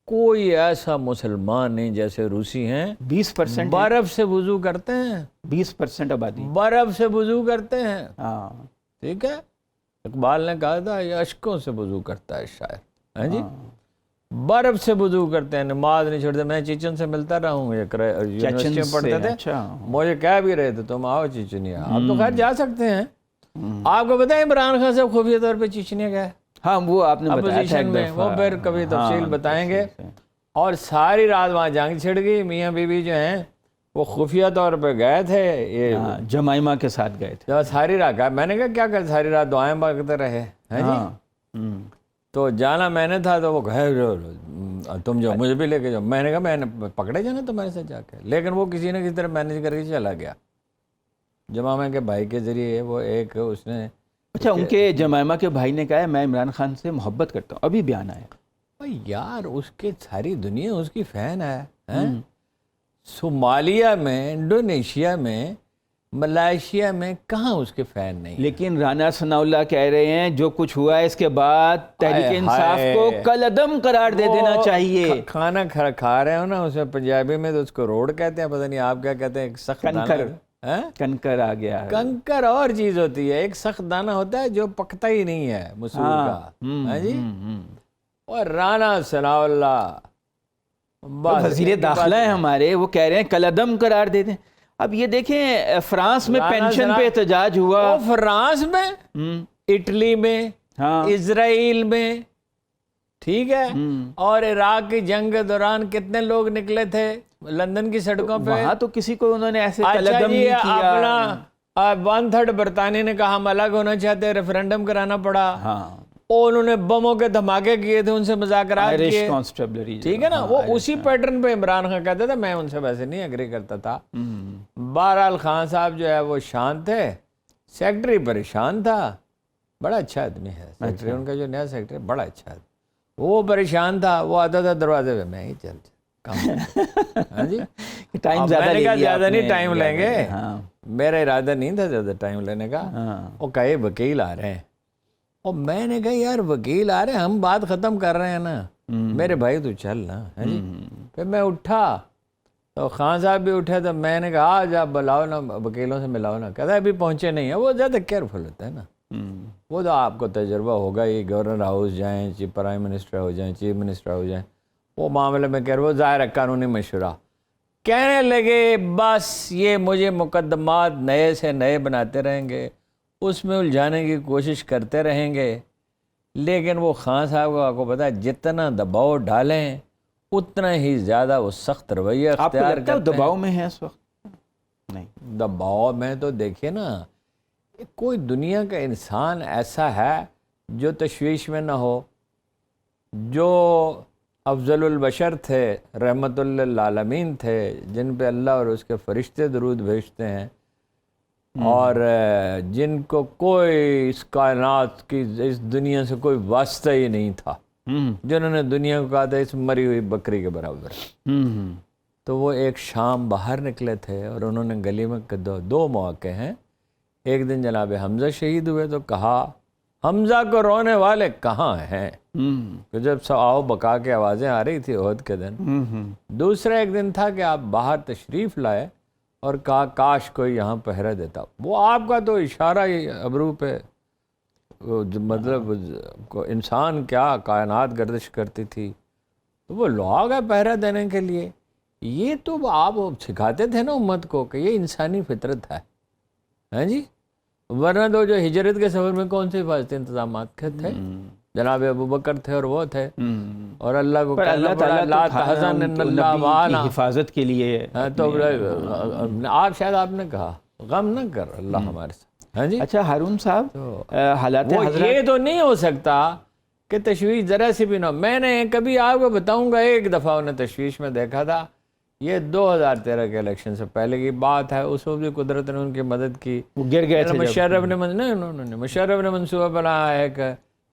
کوئی ایسا مسلمان نہیں جیسے روسی ہیں 20% برف سے وضو کرتے ہیں 20% آبادی. برف سے وضو کرتے ہیں ہاں ٹھیک ہے اقبال نے کہا تھا یہ اشکوں سے وضو کرتا ہے شاعر ہیں جی برف سے وضو کرتے ہیں نماز نہیں چھوڑتے میں چیچن سے ملتا رہا ہوں یونیورسٹی میں پڑھتے تھے اچھا مجھے کہہ بھی رہے تھے تم آؤ چیچنیا آپ تو خیر جا سکتے ہیں آپ کو پتہ ہے عمران خان صاحب خفیہ طور پہ چیچنیا گئے ہاں وہ آپ نے بتایا تھا اپوزیشن ایک میں دفعہ. وہ پھر کبھی تفصیل بتائیں گے اور ساری رات وہاں جنگ چھڑ گئی میاں بیوی جو ہیں وہ خفیہ طور پہ گئے تھے یہ جمائمہ کے ساتھ گئے تھے. ساری رات میں نے کہا کیا کر ساری رات دعائیں مانگتے رہے ہیں جی تو جانا میں نے تھا تو وہ کہے تم جو مجھے بھی لے کے جاؤ میں نے کہا میں نے پکڑے جانا تمہارے ساتھ جا کے لیکن وہ کسی نہ کسی طرح مینیج کر کے چلا گیا جمائمہ کے بھائی کے ذریعے وہ ایک اس نے اچھا ان کے جمائمہ کے بھائی نے کہا ہے میں عمران خان سے محبت کرتا ہوں ابھی بیان آیا. بھائی یار اس کے ساری دنیا اس کی فین ہے صومالیہ میں انڈونیشیا میں ملائیشیا میں کہاں اس کے فین نہیں لیکن رانا ثناء اللہ کہہ رہے ہیں جو کچھ ہوا ہے اس کے بعد تحریک انصاف کو کل عدم قرار دے دینا چاہیے. کھانا کھا رہے ہو نا اس میں پنجابی میں تو اس کو روڈ کہتے ہیں پتہ نہیں آپ کیا کہتے ہیں ایک سخت کنکر آ گیا. کنکر اور چیز ہوتی ہے ایک سخت دانہ ہوتا ہے جو پکتا ہی نہیں ہے مسور کا ہاں جی اور رانا ثناء اللہ وزیر داخلہ ہیں ہمارے وہ کہہ رہے ہیں کل عدم قرار دے دیں. اب یہ دیکھیں فرانس میں پینشن پہ احتجاج ہوا فرانس میں اٹلی میں اسرائیل میں ٹھیک ہے اور عراق کی جنگ کے دوران کتنے لوگ نکلے تھے لندن کی سڑکوں پہ وہاں تو کسی کو انہوں نے ایسے اچھا جی اپنا 1/3 برطانیہ نے کہا ہم الگ ہونا چاہتے ہیں ریفرینڈم کرانا پڑا اور انہوں نے بموں کے دھماکے کیے تھے ان سے مذاکرات کیے ٹھیک ہے نا وہ اسی پیٹرن پہ عمران خان کہتے تھے میں ان سے ویسے نہیں اگری کرتا تھا. بہرحال خان صاحب جو ہے وہ شانت تھے سیکرٹری پریشان تھا بڑا اچھا آدمی ہے سیکرٹری ان کا جو نیا سیکرٹری بڑا اچھا آدمی وہ پریشان تھا وہ آتا تھا دروازے پہ میں ہی چل ہاں جی میں نے کہا زیادہ نہیں ٹائم لیں گے میرا ارادہ نہیں تھا زیادہ ٹائم لینے کا وہ کہے وکیل آ رہے ہیں اور میں نے کہا یار وکیل آ رہے ہیں ہم بات ختم کر رہے ہیں نا میرے بھائی تو چل نا ہے جی پھر میں اٹھا تو خان صاحب بھی اٹھے تو میں نے کہا آج آپ بلاؤ نا وکیلوں سے ملاؤ نا کہتا ہے ابھی پہنچے نہیں ہیں وہ زیادہ کیئرفل ہوتا ہے نا وہ تو آپ کو تجربہ ہوگا ہی گورنر ہاؤس جائیں پرائم منسٹر ہو جائیں چیف منسٹر ہو جائیں وہ معاملے میں کہہ رہے وہ ظاہر ہے قانونی مشورہ کہنے لگے بس یہ مجھے مقدمات نئے سے نئے بناتے رہیں گے اس میں الجھانے کی کوشش کرتے رہیں گے لیکن وہ خان صاحب کو آپ کو پتا ہے جتنا دباؤ ڈالیں اتنا ہی زیادہ وہ سخت رویہ اختیار کرتے ہیں. دباؤ میں ہے اس وقت نہیں دباؤ میں تو دیکھیے نا کوئی دنیا کا انسان ایسا ہے جو تشویش میں نہ ہو جو افضل البشر تھے رحمت للعالمین تھے جن پہ اللہ اور اس کے فرشتے درود بھیجتے ہیں اور جن کو کوئی اس کائنات کی اس دنیا سے کوئی واسطہ ہی نہیں تھا جنہوں نے دنیا کو کہا تھا اس مری ہوئی بکری کے برابر تو وہ ایک شام باہر نکلے تھے اور انہوں نے گلی میں دو مواقع ہیں ایک دن جناب حمزہ شہید ہوئے تو کہا حمزہ کو رونے والے کہاں ہیں کہ جب آؤ بکا کے آوازیں آ رہی تھی احد کے دن دوسرا ایک دن تھا کہ آپ باہر تشریف لائے اور کہا کاش کوئی یہاں پہرا دیتا وہ آپ کا تو اشارہ ہی ابرو پہ مطلب انسان کیا کائنات گردش کرتی تھی تو وہ لوگ ہے پہرا دینے کے لیے یہ تو آپ سکھاتے تھے نا امت کو کہ یہ انسانی فطرت ہے ہیں جی ورنہ تو جو ہجرت کے سفر میں کون سے حفاظتی انتظامات تھے جناب ابوبکر تھے اور وہ تھے اور اللہ کو کہنا پڑا لا تحزن ان اللہ معنا حفاظت کے لیے تو آپ شاید آپ نے کہا غم نہ کر اللہ ہمارے ساتھ ہاں جی. اچھا ہارون صاحب حالات یہ تو نہیں ہو سکتا کہ تشویش ذرا سی بھی نہ میں نے کبھی آپ کو بتاؤں گا ایک دفعہ انہیں تشویش میں دیکھا تھا یہ 2013 کے الیکشن سے پہلے کی بات ہے اس وقت بھی قدرت نے ان کی مدد کی وہ گر گئے تھے مشرف نے منصوبہ بنایا ایک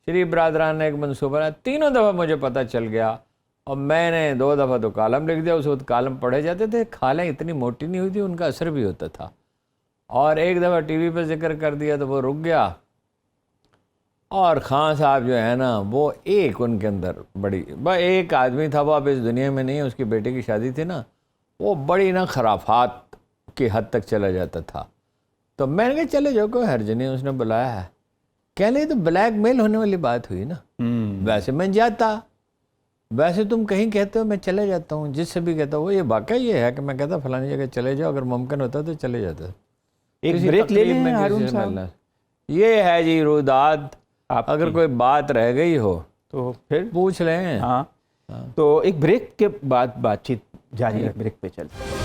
شریف برادران نے ایک منصوبہ بنایا تینوں دفعہ مجھے پتہ چل گیا اور میں نے 2 دفعہ تو کالم لکھ دیا اس وقت کالم پڑھے جاتے تھے کھالیں اتنی موٹی نہیں ہوئی تھی ان کا اثر بھی ہوتا تھا اور ایک دفعہ ٹی وی پہ ذکر کر دیا تو وہ رک گیا اور خان صاحب جو ہے نا وہ ایک ان کے اندر بڑی ایک آدمی تھا، وہ اب اس دنیا میں نہیں ہے، اس کی بیٹے کی شادی تھی نا، وہ بڑی نا خرافات کی حد تک چلا جاتا تھا. تو میں نے کہا چلے جاؤ، کوئی حرج نہیں، اس نے بلایا ہے. کہہ لے تو بلیک میل ہونے والی بات ہوئی نا. ویسے میں جاتا، ویسے تم کہیں کہتے ہو میں چلے جاتا ہوں، جس سے بھی کہتا ہوں وہ یہ واقعہ یہ ہے کہ میں کہتا فلانی جگہ چلے جاؤ، اگر ممکن ہوتا تو چلے جاتا. ایک بریک لے لیں ہارون صاحب. یہ ہے جی روداد. اگر کوئی بات رہ گئی ہو تو پھر پوچھ لیں. ہاں تو ایک بریک کے بعد بات چیت جاری ہے. بریک پہ چلتے ہیں.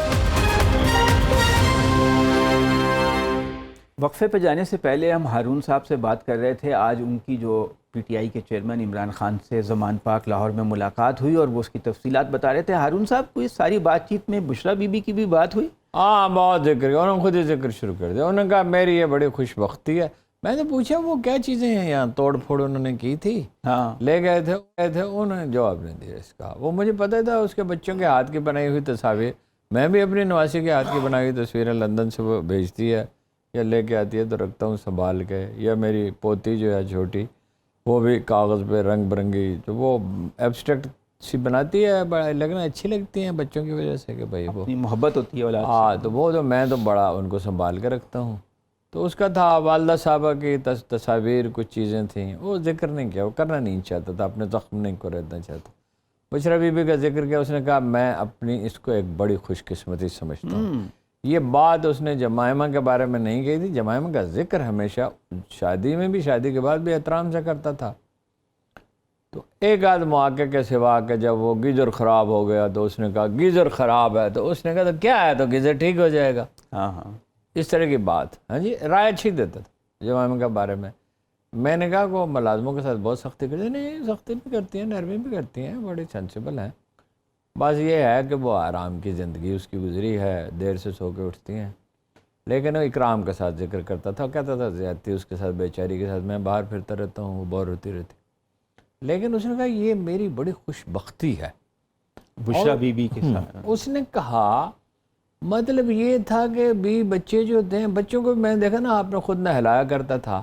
وقفے پہ جانے سے پہلے ہم ہارون صاحب سے بات کر رہے تھے. آج ان کی جو پی ٹی آئی کے چیئرمین عمران خان سے زمان پاک لاہور میں ملاقات ہوئی اور وہ اس کی تفصیلات بتا رہے تھے. ہارون صاحب کو اس ساری بات چیت میں بشرا بی بی کی بھی بات ہوئی؟ ہاں بہت ذکر کیا، انہوں نے خود ہی ذکر شروع کر دیا. انہوں نے کہا میری یہ بڑی خوش بختی ہے. میں نے پوچھا وہ کیا چیزیں ہیں یہاں توڑ پھوڑ انہوں نے کی تھی؟ ہاں لے گئے تھے انہوں نے جواب نہیں دیا اس کا. وہ مجھے پتہ تھا اس کے بچوں کے ہاتھ کی بنائی ہوئی تصاویر، میں بھی اپنی نواسی کے ہاتھ کی بنائی ہوئی تصویریں لندن سے وہ بھیجتی ہے یا لے کے آتی ہے تو رکھتا ہوں سنبھال کے. یا میری پوتی جو ہے چھوٹی، وہ بھی کاغذ پہ رنگ برنگی جو وہ ایبسٹریکٹ سی بناتی ہے، لگنا اچھی لگتی ہیں بچوں کی وجہ سے کہ بھائی وہ محبت ہوتی ہے اولاد سے. ہاں تو وہ تو میں تو بڑا ان کو سنبھال کے رکھتا ہوں. تو اس کا تھا والدہ صاحبہ کی تصاویر، کچھ چیزیں تھیں وہ ذکر نہیں کیا، وہ کرنا نہیں چاہتا تھا، اپنے زخم نہیں کو رہنا چاہتا. بشرا بی بی کا ذکر کیا. اس نے کہا میں اپنی اس کو ایک بڑی خوش قسمتی سمجھتا ہوں. یہ بات اس نے جمائمہ کے بارے میں نہیں کہی تھی. جمائمہ کا ذکر ہمیشہ شادی میں بھی، شادی کے بعد بھی احترام سے کرتا تھا. تو ایک آدھ مواقع کے سوا کہ جب وہ گیزر خراب ہو گیا تو اس نے کہا گیزر خراب ہے، تو اس نے کہا تو کیا ہے، تو گیزر ٹھیک ہو جائے گا. ہاں ہاں اس طرح کی بات. ہاں جی رائے اچھی دیتا تھا جمائمہ کے بارے میں. میں نے کہا کہ وہ ملازموں کے ساتھ بہت سختی کرتی ہیں. نہیں سختی بھی کرتی ہیں، نرمی بھی کرتی ہیں، بڑی سینسیبل ہیں. بس یہ ہے کہ وہ آرام کی زندگی اس کی گزری ہے، دیر سے سو کے اٹھتی ہیں. لیکن وہ اکرام کے ساتھ ذکر کرتا تھا، کہتا تھا زیادتی اس کے ساتھ، بیچاری کے ساتھ میں باہر پھرتا رہتا ہوں، وہ بور ہوتی رہتی. لیکن اس نے کہا یہ میری بڑی خوش بختی ہے بشرا بی بی کے ساتھ. اس نے کہا مطلب یہ تھا کہ بھی بچے جو ہوتے ہیں، بچوں کو میں دیکھا نا آپ نے خود نہلایا کرتا تھا،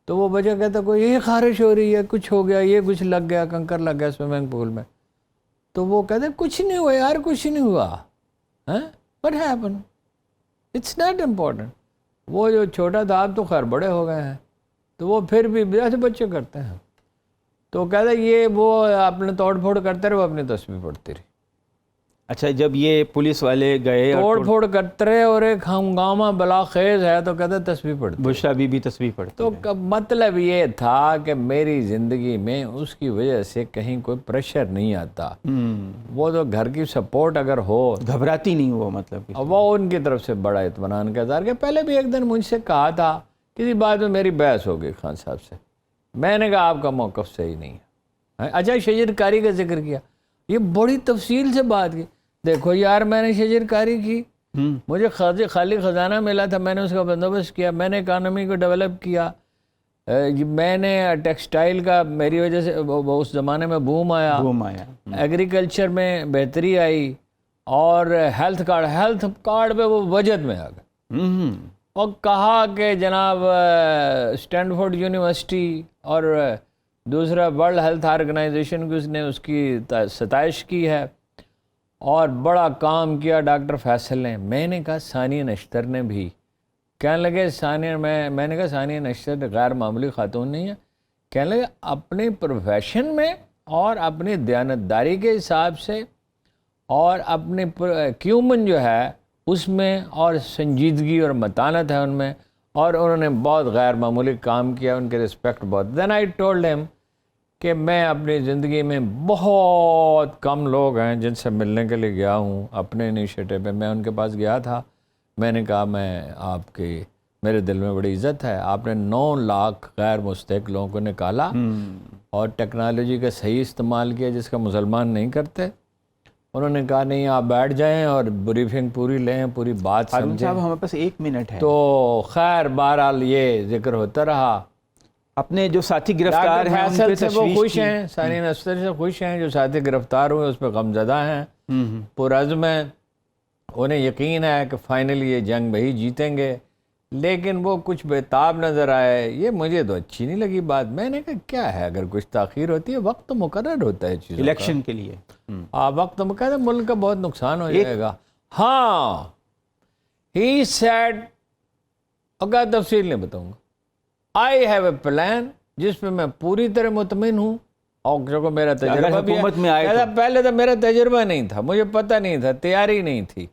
تو وہ بچہ کہتا کوئی یہ خارش ہو رہی ہے، کچھ ہو گیا، یہ کچھ لگ گیا، کنکر لگ گیا سوئمنگ پول میں. تو وہ کہتے کچھ نہیں ہوا یار، کچھ نہیں ہوا. What happened? It's not important. وہ جو چھوٹا تھا اب تو خیر بڑے ہو گئے ہیں، تو وہ پھر بھی ایسے بچے کرتے ہیں. تو کہتا یہ وہ اپنے توڑ پھوڑ کرتے رہے، وہ اپنی تسبیح پڑھتی رہی. اچھا جب یہ پولیس والے گئے توڑ پھوڑ کرتے رہے اور ایک ہنگامہ بلا خیز ہے تو کہتا تسبیح پڑھتی. بشرا بی بی تسبیح پڑھتی. تو مطلب یہ تھا کہ میری زندگی میں اس کی وجہ سے کہیں کوئی پریشر نہیں آتا. وہ تو گھر کی سپورٹ اگر ہو، گھبراتی نہیں وہ، مطلب وہ ان کی طرف سے بڑا اطمینان کا اظہار. کہ پہلے بھی ایک دن مجھ سے کہا تھا کسی بات میں میری بحث ہو گئی خان صاحب سے، میں نے کہا آپ کا موقف صحیح نہیں ہے. اچھا شجر کاری کا ذکر کیا، یہ بڑی تفصیل سے بات کی. دیکھو یار میں نے شجر کاری کی، مجھے خالی خزانہ ملا تھا، میں نے اس کا بندوبست کیا، میں نے اکانومی کو ڈیولپ کیا، میں نے ٹیکسٹائل کا میری وجہ سے اس زمانے میں بوم آیا، ایگریکلچر میں بہتری آئی، اور ہیلتھ کارڈ پہ وہ وجد میں آ گئے. اور کہا کہ جناب اسٹینفورڈ یونیورسٹی اور دوسرا ورلڈ ہیلتھ آرگنائزیشن کی اس نے اس کی ستائش کی ہے، اور بڑا کام کیا ڈاکٹر فیصل نے. میں نے کہا ثانیہ نشتر نے بھی. کہنے لگے ثانیہ، میں نے کہا ثانیہ نشتر غیر معمولی خاتون نہیں ہے. کہنے لگے اپنی پروفیشن میں اور اپنی دیانتداری کے حساب سے اور اپنی کیومن جو ہے اس میں، اور سنجیدگی اور متانت ہے ان میں، اور انہوں نے بہت غیر معمولی کام کیا، ان کے رسپیکٹ بہت. دین آئی ٹولڈ ہم کہ میں اپنی زندگی میں بہت کم لوگ ہیں جن سے ملنے کے لیے گیا ہوں اپنے انیشیٹو پہ. میں ان کے پاس گیا تھا، میں نے کہا میں آپ کی میرے دل میں بڑی عزت ہے، آپ نے 9 لاکھ غیر مستحق لوگوں کو نکالا اور ٹیکنالوجی کا صحیح استعمال کیا جس کا مسلمان نہیں کرتے. انہوں نے کہا نہیں آپ بیٹھ جائیں اور بریفنگ پوری لیں، پوری بات سمجھیں. ہمارے پاس 1 منٹ ہے. تو خیر بہرحال یہ ذکر ہوتا رہا. اپنے جو ساتھی گرفتار ہیں ان پہ سے وہ خوش ہیں، ثانیہ نشتر سے خوش ہیں. جو ساتھی گرفتار ہوئے اس پہ غمزدہ ہیں، پرعزم ہیں. انہیں یقین ہے کہ فائنلی یہ جنگ وہی جیتیں گے. لیکن وہ کچھ بےتاب نظر آئے. یہ مجھے تو اچھی نہیں لگی بات. میں نے کہا کیا ہے, اگر کچھ تاخیر ہوتی ہے وقت تو مقرر ہوتا ہے چیزوں کا. الیکشن کے لیے وقت تو مقرر, ملک کا بہت نقصان ہو جائے گا. ہاں ہی سیڈ, اگر تفصیل نہیں بتاؤں گا. آئی ہیو اے پلان جس پہ میں پوری طرح مطمئن ہوں, اور جو میرا تجربہ بھی حکومت میں آئے ہے. پہلے تو میرا تجربہ نہیں تھا, مجھے پتہ نہیں تھا, تیاری نہیں تھی,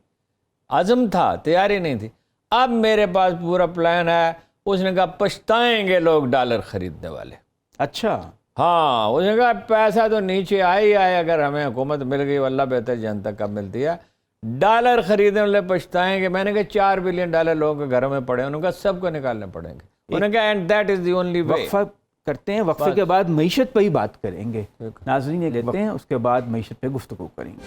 عزم تھا, تیاری نہیں تھی. اب میرے پاس پورا پلان ہے. اس نے کہا پچھتائیں گے لوگ ڈالر خریدنے والے. اچھا, ہاں, اس نے کہا پیسہ تو نیچے آئے, اگر ہمیں حکومت مل گئی, اللہ بہتر جانتا کب ملتی ہے, ڈالر خریدنے والے پچھتائیں گے. میں نے کہا $4 بلین لوگوں کے گھروں میں پڑے, انہوں نے کہا سب کو نکالنے پڑیں گے. انہوں نے کہا and that is the only way. وقفہ کرتے ہیں, وقفے کے بعد معیشت پہ ہی بات کریں گے. ناظرین یہ لیتے ہیں, اس کے بعد معیشت پہ گفتگو کریں گے.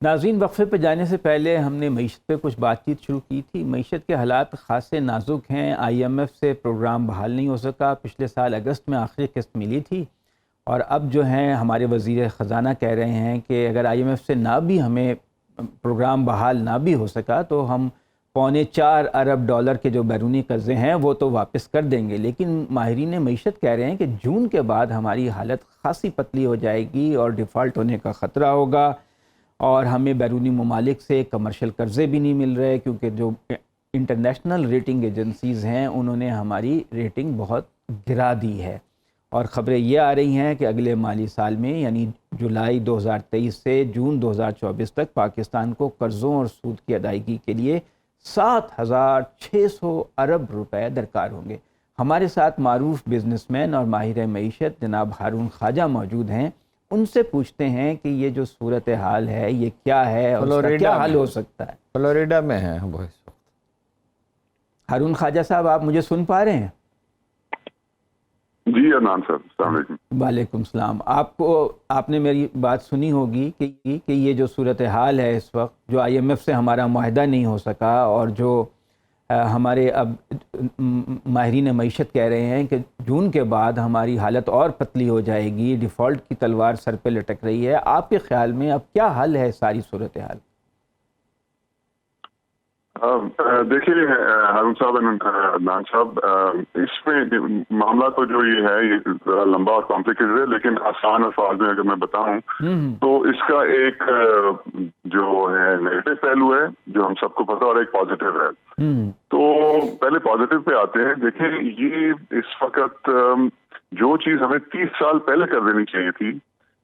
ناظرین, وقفے پہ جانے سے پہلے ہم نے معیشت پہ کچھ بات چیت شروع کی تھی. معیشت کے حالات خاصے نازک ہیں. IMF سے پروگرام بحال نہیں ہو سکا. پچھلے سال اگست میں آخری قسط ملی تھی, اور اب جو ہیں ہمارے وزیر خزانہ کہہ رہے ہیں کہ اگر IMF سے نہ بھی ہمیں پروگرام بحال نہ بھی ہو سکا تو ہم $4.25 ارب کے جو بیرونی قرضے ہیں وہ تو واپس کر دیں گے. لیکن ماہرین معیشت کہہ رہے ہیں کہ جون کے بعد ہماری حالت خاصی پتلی ہو جائے گی اور ڈیفالٹ ہونے کا خطرہ ہوگا, اور ہمیں بیرونی ممالک سے کمرشل قرضے بھی نہیں مل رہے, کیونکہ جو انٹرنیشنل ریٹنگ ایجنسیز ہیں انہوں نے ہماری ریٹنگ بہت گرا دی ہے. اور خبریں یہ آ رہی ہیں کہ اگلے مالی سال میں یعنی جولائی 2023 سے جون 2024 تک پاکستان کو قرضوں اور سود کی ادائیگی کے لیے 7,600 ارب روپے درکار ہوں گے. ہمارے ساتھ معروف بزنس مین اور ماہر معیشت جناب ہارون خواجہ موجود ہیں. ان سے پوچھتے ہیں کہ یہ جو صورتحال ہے یہ کیا ہے اور اس کا کیا حل ہو سکتا ہے. فلوریڈا میں ہیں وہ اس وقت. ہارون خواجہ صاحب, آپ مجھے سن پا رہے ہیں؟ جی عدنان صاحب, السلام علیکم. وعلیکم السلام. آپ نے میری بات سنی ہوگی کہ یہ جو صورتحال ہے اس وقت, جو IMF سے ہمارا معاہدہ نہیں ہو سکا, اور جو ہمارے اب ماہرین معیشت کہہ رہے ہیں کہ جون کے بعد ہماری حالت اور پتلی ہو جائے گی, ڈیفالٹ کی تلوار سر پہ لٹک رہی ہے. آپ کے خیال میں اب کیا حل ہے ساری صورتحال؟ دیکھیے ہارون صاحب, عدنان صاحب, اس میں معاملہ تو جو یہ ہے یہ ذرا لمبا اور کمپلیکیٹڈ ہے, لیکن آسان الفاظ میں اگر میں بتاؤں تو اس کا ایک جو ہے نیگیٹو پہلو ہے جو ہم سب کو پتا, اور ایک پازیٹیو ہے. تو پہلے پازیٹیو پہ آتے ہیں. دیکھیں, یہ اس وقت جو چیز ہمیں 30 سال پہلے کر دینی چاہیے تھی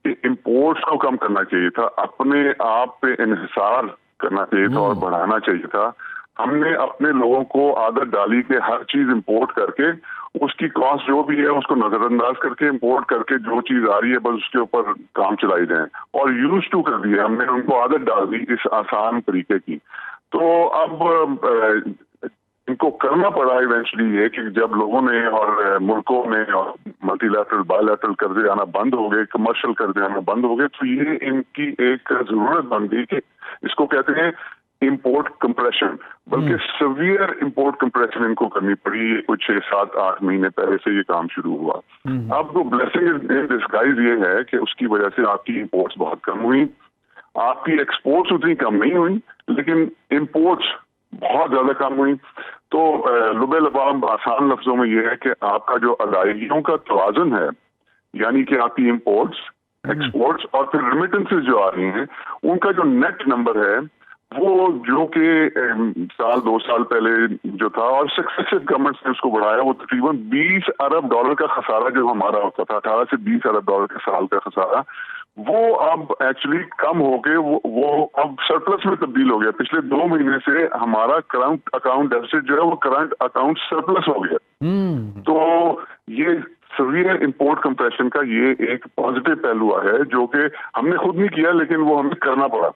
کہ امپورٹس کو کم کرنا چاہیے تھا, اپنے آپ پہ انحصار کرنا چاہیے تھا اور بڑھانا چاہیے تھا. ہم نے اپنے لوگوں کو عادت ڈالی کہ ہر چیز امپورٹ کر کے اس کی کاسٹ جو بھی ہے اس کو نظر انداز کر کے امپورٹ کر کے جو چیز آ رہی ہے بس اس کے اوپر کام چلائی جائیں, اور یوز ٹو کر دیا ہم نے, ان کو عادت ڈال دی اس آسان طریقے کی. تو اب ان کو کرنا پڑا ایونچولی یہ کہ جب لوگوں نے اور ملکوں نے اور ملٹی لیٹرل بائی لیٹرل قرضے آنا بند ہو گئے, کمرشل قرضے آنا بند ہو گئے, تو یہ ان کی ایک ضرورت بن گئی کہ اس کو کہتے ہیں امپورٹ کمپریشن, بلکہ سیویئر امپورٹ کمپریشن ان کو کرنی پڑی. کچھ 7-8 مہینے پہلے سے یہ کام شروع ہوا. اب تو بلیسنگ ان ڈسگائز یہ ہے کہ اس کی وجہ سے آپ کی امپورٹس بہت کم ہوئی, آپ کی ایکسپورٹس اتنی کم نہیں ہوئی لیکن امپورٹس بہت زیادہ کم ہوئی. تو لبے لباب آسان لفظوں میں یہ ہے کہ آپ کا جو ادائیگیوں کا توازن ہے, یعنی کہ آپ کی امپورٹس, ایکسپورٹس اور پھر ریمیٹنسز جو آ رہی ہیں, ان کا جو نیٹ نمبر ہے وہ جو کہ 1-2 سال پہلے جو تھا, اور سکسیسو گورنمنٹس نے اس کو بڑھایا, وہ تقریباً $20 ارب کا خسارہ جو ہمارا ہوتا تھا, 18 سے 20 ارب ڈالر کے سال کا خسارہ, وہ اب ایکچولی کم ہو کے وہ اب سرپلس میں تبدیل ہو گیا. پچھلے 2 مہینے سے ہمارا کرنٹ اکاؤنٹ ڈیفیسٹ جو ہے وہ کرنٹ اکاؤنٹ سرپلس ہو گیا. تو یہ سیویئر امپورٹ کمپریشن کا یہ ایک پازیٹیو پہلو ہے جو کہ ہم نے خود نہیں کیا لیکن وہ ہمیں کرنا پڑا.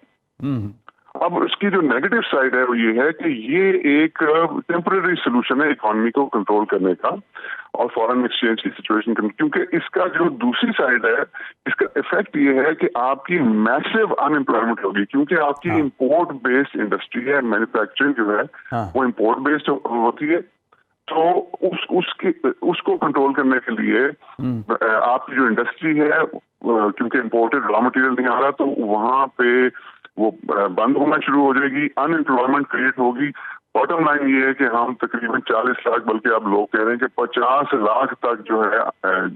اب اس کی جو نیگیٹو سائڈ ہے وہ یہ ہے کہ یہ ایک ٹیمپرری سولوشن ہے اکانومی کو کنٹرول کرنے کا اور فارن ایکسچینج کی سچویشن کرنے, کیونکہ اس کا جو دوسری سائڈ ہے اس کا افیکٹ یہ ہے کہ آپ کی میسو ان امپلائمنٹ ہوگی, کیونکہ آپ کی امپورٹ بیسڈ انڈسٹری ہے, مینوفیکچرنگ جو ہے وہ امپورٹ بیسڈ ہوتی ہے. تو اس کو کنٹرول کرنے کے لیے آپ کی جو انڈسٹری ہے, کیونکہ امپورٹڈ را مٹیریل نہیں آ رہا, تو وہاں پہ وہ بند ہونا شروع ہو جائے گی, انمپلائمنٹ کریٹ ہوگی. باٹم لائن یہ ہے کہ ہم تقریباً 40 لاکھ بلکہ اب لوگ کہہ رہے ہیں کہ 50 لاکھ تک جو ہے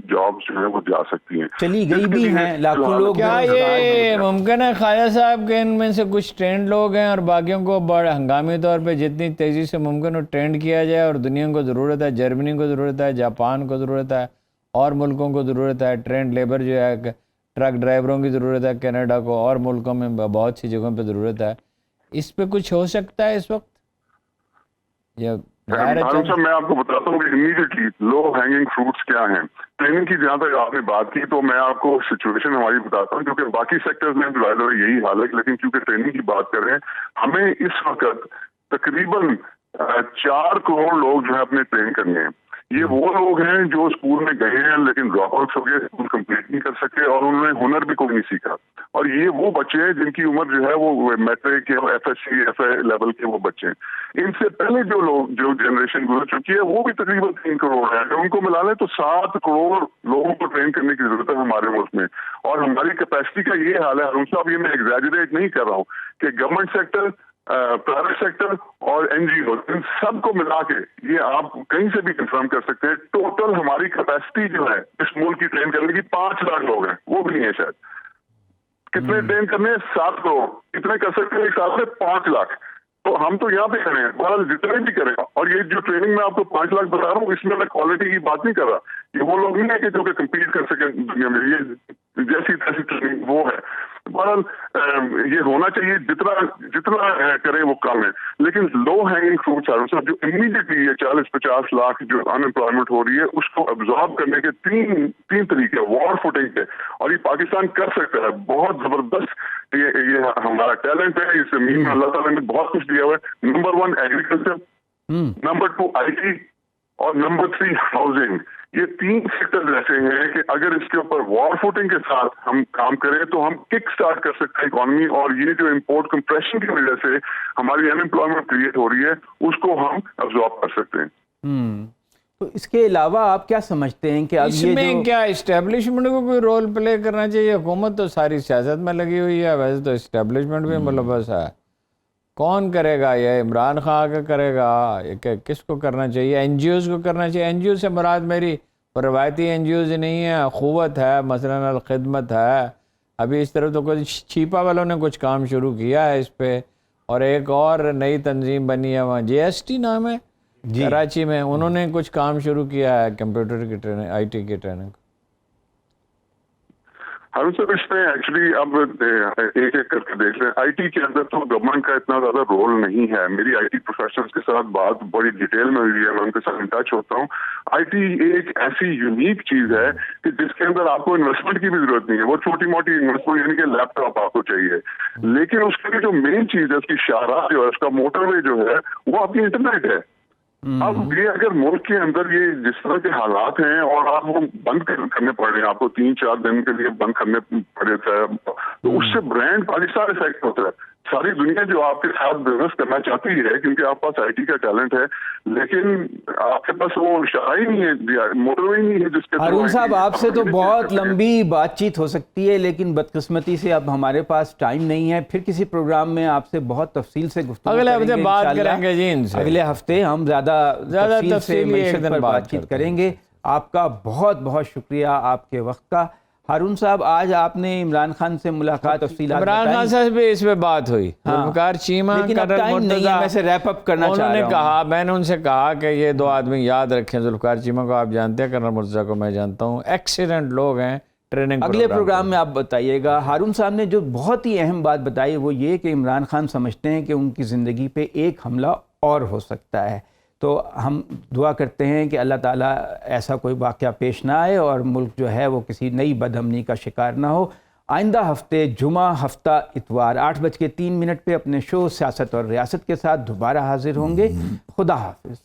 جابس جو ہے وہ جا سکتی ہیں, چلی گئی بھی ہیں, لاکھوں لوگ. کیا یہ ممکن ہے خواجہ صاحب کہ ان میں سے کچھ ٹرینڈ لوگ ہیں اور باقیوں کو بڑے ہنگامی طور پہ جتنی تیزی سے ممکن ہو ٹرینڈ کیا جائے, اور دنیا کو ضرورت ہے, جرمنی کو ضرورت ہے, جاپان کو ضرورت ہے, اور ملکوں کو ضرورت ہے ٹرینڈ لیبر جو ہے, ٹرک ڈرائیوروں کی ضرورت ہے, کینیڈا کو اور ملکوں میں بہت سی جگہوں پہ ضرورت ہے, اس پہ کچھ ہو سکتا ہے اس وقت؟ ہارون صاحب میں آپ کو بتاتا ہوں کہ امیڈیٹلی لو ہینگنگ فروٹس کیا ہیں. ٹریننگ کی جہاں تک آپ نے بات کی تو میں آپ کو سچویشن ہماری بتاتا ہوں, کیونکہ باقی سیکٹرز میں یہی حال ہے, لیکن کیونکہ ٹریننگ کی بات کر رہے ہیں, ہمیں اس وقت تقریباً 4 کروڑ لوگ جو ہے اپنے ٹرین کرنے ہیں. یہ وہ لوگ ہیں جو اسکول میں گئے ہیں لیکن ڈراپ آؤٹس ہو گئے, اسکول کمپلیٹ نہیں کر سکے اور انہوں نے ہنر بھی کوئی نہیں سیکھا. اور یہ وہ بچے ہیں جن کی عمر جو ہے وہ میٹرک یا F S C F A level کے وہ بچے ہیں. ان سے پہلے جو لوگ جو جنریشن گزر چکی ہے وہ بھی تقریباً 3 کروڑ ہے. اگر ان کو ملا لیں تو 7 کروڑ لوگوں کو ٹرین کرنے کی ضرورت ہے ہمارے ملک میں. اور ہماری کیپیسٹی کا یہ حال ہے ہارون صاحب, یہ میں ایگزیجریٹ نہیں کر رہا ہوں, کہ گورنمنٹ سیکٹر, پرائیویٹ سیکٹر اور این جی او ان سب کو ملا کے یہ آپ کہیں سے بھی کنفرم کر سکتے ہیں, ٹوٹل ہماری کیپیسٹی جو ہے اس ملک کی ٹرین کرنے کی 5 لاکھ لوگ ہیں, وہ بھی نہیں ہے شاید. کتنے ٹرین کرنے ہیں؟ 7 کروڑ. کتنے کر سکتے ہیں ایک سال میں؟ 5 لاکھ. تو ہم تو یہاں پہ کریں, بہرحال جتنے بھی کریں. اور یہ جو ٹریننگ میں آپ کو 5 لاکھ بتا رہا ہوں اس میں کوالٹی کی بات نہیں کر رہا. یہ وہ لوگ نہیں ہے کہ جو کہ کمپیٹ کر سکیں دنیا میں, یہ جیسی تیسی ٹریننگ وہ ہے. بہرحال یہ ہونا چاہیے, جتنا کریں وہ کم ہے. لیکن لو ہینگنگ فروٹس جو امیڈیٹلی یہ 40-50 لاکھ جو انمپلائمنٹ ہو رہی ہے اس کو ابزارب کرنے کے تین طریقے وار فوٹنگ کے, اور یہ پاکستان کر سکتا ہے. بہت زبردست یہ ہمارا ٹیلنٹ ہے, اس زمین میں اللہ تعالیٰ نے بہت کچھ دیا ہوا ہے. Number 1 agriculture, number 2 I T, اور نمبر 3 ہاؤسنگ. یہ 3 سیکٹر ایسے ہیں کہ اگر اس کے اوپر وار فوٹنگ کے ساتھ ہم کام کریں تو ہم کک سٹارٹ کر سکتے ہیں اکانومی. اور یہ جو امپورٹ کمپریشن کی وجہ سے ہماری انمپلائمنٹ کریٹ ہو رہی ہے اس کو ہم ابزارب کر سکتے ہیں. تو اس کے علاوہ آپ کیا سمجھتے ہیں کہ اب اس یہ میں کیا اسٹیبلشمنٹ کو کوئی رول پلے کرنا چاہیے؟ حکومت تو ساری سیاست میں لگی ہوئی ہے, ویسے تو اسٹیبلشمنٹ بھی ملوث ہے. کون کرے گا؟ یہ عمران خان آ کے کرے گا؟ کس کو کرنا چاہیے؟ این جی اوز کو کرنا چاہیے. این جی او سے مراد میری روایتی این جی اوز نہیں ہے, اخوت ہے, مثلاً الخدمت ہے. ابھی اس طرف تو کچھ چھیپا والوں نے کچھ کام شروع کیا ہے اس پہ, اور ایک اور نئی تنظیم بنی ہے وہاں جے ایس ٹی نام ہے کراچی میں, انہوں نے کچھ کام شروع کیا ہے کمپیوٹر کی ٹریننگ, آئی ٹی کی ٹریننگ. ہارون صاحب اس میں ایکچولی اب ایک ایک کر کے دیکھ لیں. آئی ٹی کے اندر تو گورنمنٹ کا اتنا زیادہ رول نہیں ہے. میری آئی ٹی پروفیشنلز کے ساتھ بات بڑی ڈیٹیل میں ہوئی ہے, میں ان کے ساتھ ان ٹچ ہوتا ہوں. آئی ٹی ایک ایسی یونیک چیز ہے کہ جس کے اندر آپ کو انویسٹمنٹ کی بھی ضرورت نہیں ہے. وہ چھوٹی موٹی انویسٹمنٹ یعنی کہ لیپ ٹاپ آپ کو چاہیے, لیکن اس کی جو مین چیز ہے, اس کی شاہراہ جو ہے, اس کا موٹر وے جو ہے, وہ آپ کی انٹرنیٹ ہے. اب یہ اگر ملک کے اندر یہ جس طرح کے حالات ہیں اور آپ وہ بند کرنے پڑ رہے ہیں, آپ کو 3-4 دن کے لیے بند کرنے پڑے تھے, تو اس سے برانڈ پاکستان افیکٹ ہوتا ہے. ساری دنیا جو آپ کے ساتھ بزنس کرنا چاہتی ہے کیونکہ آپ پاس آئی ٹی کا ٹیلنٹ ہے, لیکن آپ کے پاس وہ شاہراہ ہی نہیں ہے, موٹر وے نہیں ہے جس کے. ہارون صاحب آپ سے تو بہت لمبی بات چیت ہو سکتی ہے, لیکن بدقسمتی سے اب ہمارے پاس ٹائم نہیں ہے. پھر کسی پروگرام میں آپ سے بہت تفصیل سے گفتگو اگلے ہفتے بات کریں گے جی ان سے. اگلے ہفتے ہم زیادہ تفصیل سے معیشت پر بات چیت کریں گے. آپ کا بہت بہت شکریہ آپ کے وقت کا. ہارون صاحب آج آپ نے عمران خان سے ملاقات تفصیلات عمران خان صاحب بھی اس پہ بات ہوئی, ذوالفقار چیمہ, لیکن اب ٹائم نہیں ہے, میں سے ریپ اپ کرنا چاہ رہا ہوں. انہوں نے کہا, میں نے ان سے کہا کہ یہ 2 آدمی یاد رکھیں. ذوالفقار چیمہ کو آپ جانتے ہیں, کرنل مرتضیٰ کو میں جانتا ہوں, ایکسیلنٹ لوگ ہیں. ٹریننگ اگلے پروگرام میں آپ بتائیے گا. ہارون صاحب نے جو بہت ہی اہم بات بتائی وہ یہ کہ عمران خان سمجھتے ہیں کہ ان کی زندگی پہ ایک حملہ اور ہو سکتا ہے. تو ہم دعا کرتے ہیں کہ اللہ تعالیٰ ایسا کوئی واقعہ پیش نہ آئے اور ملک جو ہے وہ کسی نئی بدامنی کا شکار نہ ہو. آئندہ ہفتے جمعہ ہفتہ اتوار 8:03 پہ اپنے شو سیاست اور ریاست کے ساتھ دوبارہ حاضر ہوں گے. خدا حافظ.